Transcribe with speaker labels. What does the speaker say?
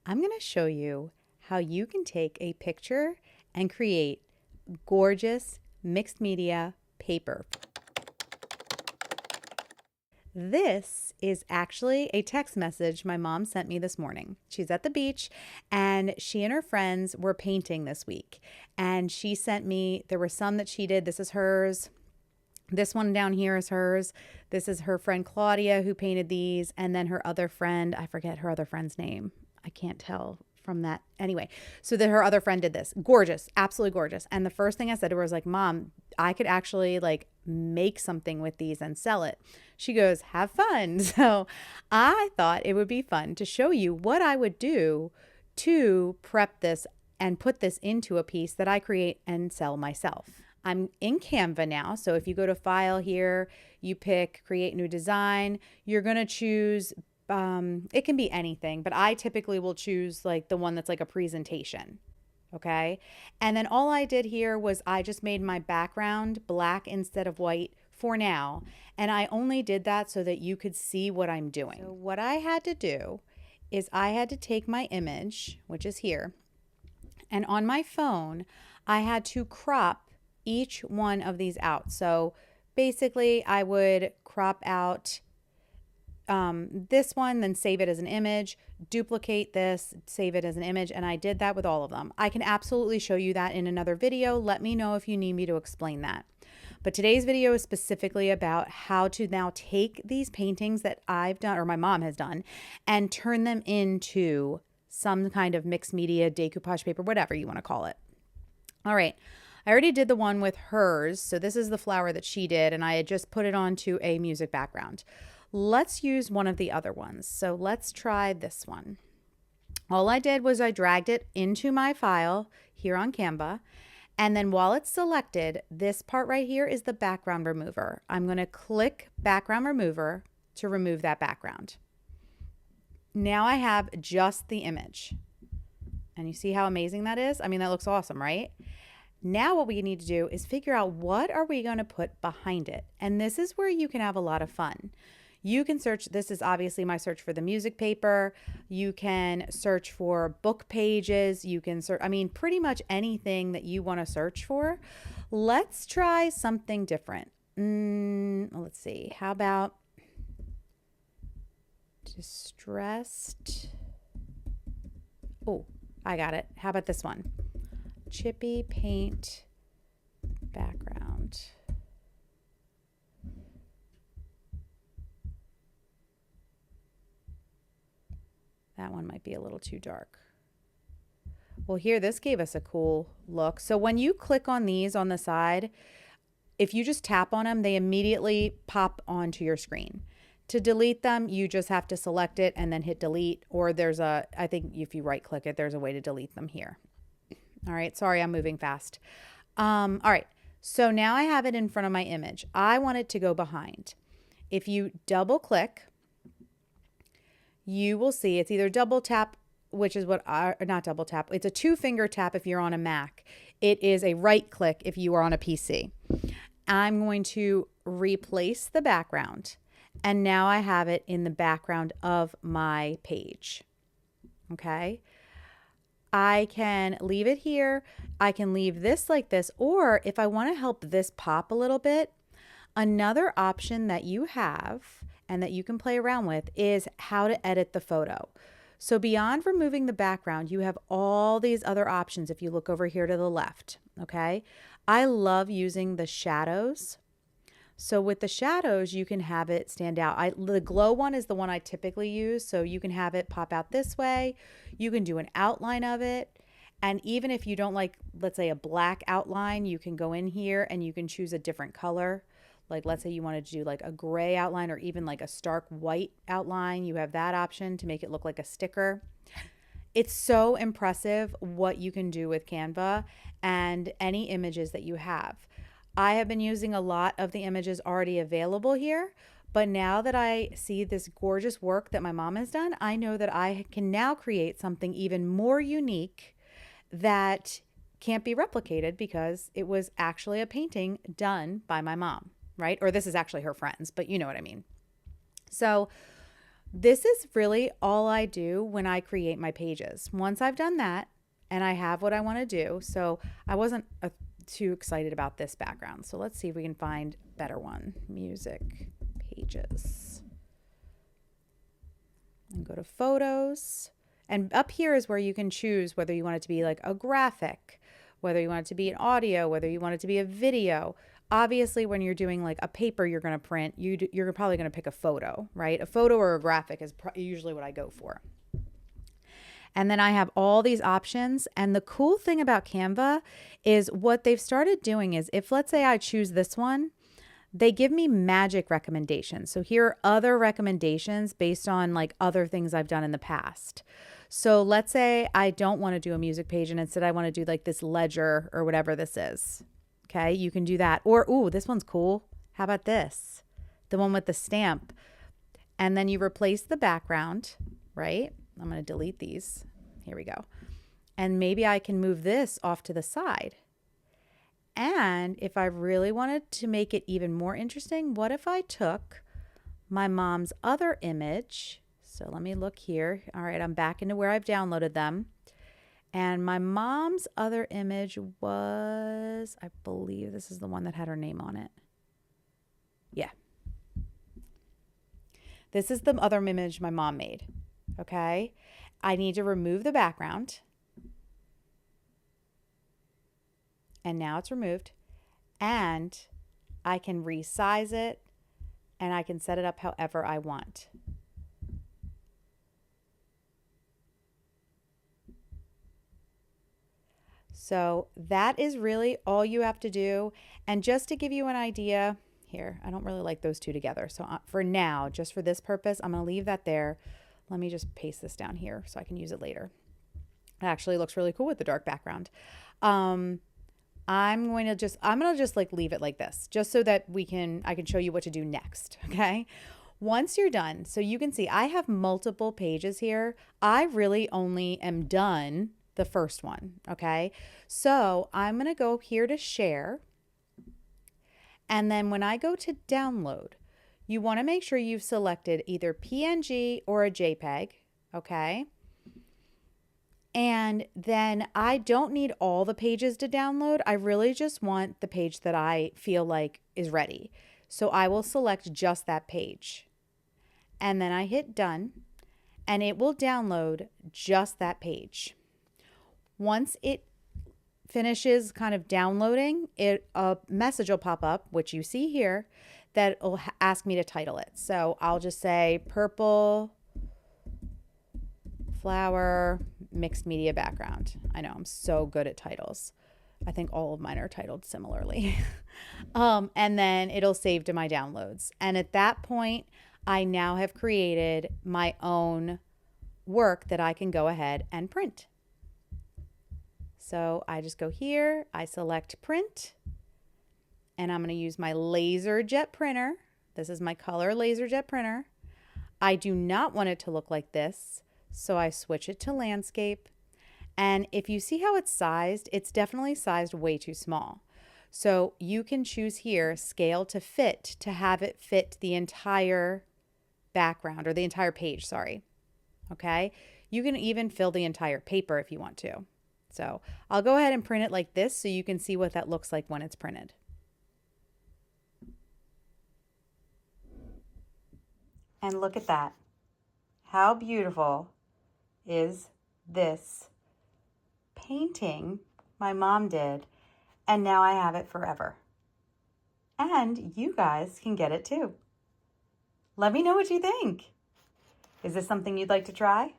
Speaker 1: I'm going to show you how you can take a picture and create gorgeous mixed media paper. This is actually a text message my mom sent me this morning. She's at the beach and she and her friends were painting this week. And she sent me, there were some that she did. This is hers. This one down here is hers. This is her friend Claudia who painted these. And then her other friend, I forget her other friend's name. I can't tell from that. Anyway, so that her other friend did this. Gorgeous, absolutely gorgeous. And the first thing I said to her was like, Mom, I could actually like make something with these and sell it. She goes, have fun. So I thought it would be fun to show you what I would do to prep this and put this into a piece that I create and sell myself. I'm in Canva now. So if you go to file here, you pick create new design, you're going to choose, it can be anything, but I typically will choose like the one that's like a presentation. Okay. And then all I did here was I just made my background black instead of white for now. And I only did that so that you could see what I'm doing. So what I had to do is I had to take my image, which is here, and on my phone, I had to crop each one of these out. So basically I would crop out this one, then save it as an image, duplicate this, save it as an image. And I did that with all of them. I can absolutely show you that in another video. Let me know if you need me to explain that. But today's video is specifically about how to now take these paintings that I've done or my mom has done and turn them into some kind of mixed media, decoupage paper, whatever you want to call it. All right. I already did the one with hers. So this is the flower that she did, and I had just put it onto a music background. Let's use one of the other ones. So let's try this one. All I did was I dragged it into my file here on Canva. And then while it's selected, this part right here is the background remover. I'm going to click background remover to remove that background. Now I have just the image. And you see how amazing that is? I mean, that looks awesome, right? Now what we need to do is figure out what are we going to put behind it. And this is where you can have a lot of fun. You can search, this is obviously my search for the music paper. You can search for book pages. You can search, I mean, pretty much anything that you want to search for. Let's try something different. Let's see. How about distressed? Oh, I got it. How about this one? Chippy paint background. That one might be a little too dark. Well, here, this gave us a cool look. So when you click on these on the side, if you just tap on them, they immediately pop onto your screen. To delete them, you just have to select it and then hit delete, or there's a, I think if you right click it, there's a way to delete them here. All right, sorry, I'm moving fast. All right, so now I have it in front of my image. I want it to go behind. If you double click, you will see it's either double tap, which is what I, or not double tap. It's a 2-finger tap if you're on a Mac. It is a right click if you are on a PC. I'm going to replace the background. And now I have it in the background of my page. Okay. I can leave it here. I can leave this like this, or if I want to help this pop a little bit, another option that you have and that you can play around with is how to edit the photo. So beyond removing the background, you have all these other options if you look over here to the left, okay? I love using the shadows. So with the shadows, you can have it stand out. The glow one is the one I typically use, so you can have it pop out this way. You can do an outline of it. And even if you don't like, let's say, a black outline, you can go in here and you can choose a different color. Like, let's say you wanted to do like a gray outline or even like a stark white outline. You have that option to make it look like a sticker. It's so impressive what you can do with Canva and any images that you have. I have been using a lot of the images already available here, but now that I see this gorgeous work that my mom has done, I know that I can now create something even more unique that can't be replicated because it was actually a painting done by my mom, right? Or this is actually her friends, but you know what I mean. So This is really all I do when I create my pages. Once I've done that and I have what I want to do, so I wasn't too excited about this background. So let's see if we can find a better one. Music pages. And go to photos. And up here is where you can choose whether you want it to be like a graphic, whether you want it to be an audio, whether you want it to be a video. Obviously, when you're doing like a paper you're going to print, you're probably going to pick a photo, right? A photo or a graphic is usually what I go for. And then I have all these options. And the cool thing about Canva is what they've started doing is if, let's say, I choose this one, they give me magic recommendations. So here are other recommendations based on like other things I've done in the past. So let's say I don't want to do a music page and instead I want to do like this ledger or whatever this is. Okay, you can do that. Or, ooh, this one's cool. How about this? The one with the stamp. And then you replace the background, right? I'm going to delete these. Here we go. And maybe I can move this off to the side. And if I really wanted to make it even more interesting, what if I took my mom's other image? So let me look here. All right, I'm back into where I've downloaded them. And my mom's other image was, I believe this is the one that had her name on it. Yeah. This is the other image my mom made. Okay. I need to remove the background. And now it's removed. And I can resize it and I can set it up however I want. So that is really all you have to do. And just to give you an idea, here, I don't really like those two together. So for now, just for this purpose, I'm going to leave that there. Let me just paste this down here so I can use it later. It actually looks really cool with the dark background. I'm going to just like leave it like this, just so that I can show you what to do next. Okay. Once you're done, so you can see I have multiple pages here. I really only am done the first one. Okay. So I'm going to go here to share. And then when I go to download, you want to make sure you've selected either PNG or a JPEG. Okay. And then I don't need all the pages to download. I really just want the page that I feel like is ready. So I will select just that page. And then I hit done and it will download just that page. Once it finishes kind of downloading, a message will pop up, which you see here, that will ask me to title it. So I'll just say purple flower mixed media background. I know I'm so good at titles. I think all of mine are titled similarly. And then it'll save to my downloads. And at that point, I now have created my own work that I can go ahead and print. So I just go here, I select print, and I'm going to use my LaserJet printer. This is my color LaserJet printer. I do not want it to look like this, so I switch it to landscape. And if you see how it's sized, it's definitely sized way too small. So you can choose here, scale to fit, to have it fit the entire background or the entire page, sorry. Okay. You can even fill the entire paper if you want to. So I'll go ahead and print it like this so you can see what that looks like when it's printed. And look at that. How beautiful is this painting my mom did? And now I have it forever. And you guys can get it too. Let me know what you think. Is this something you'd like to try?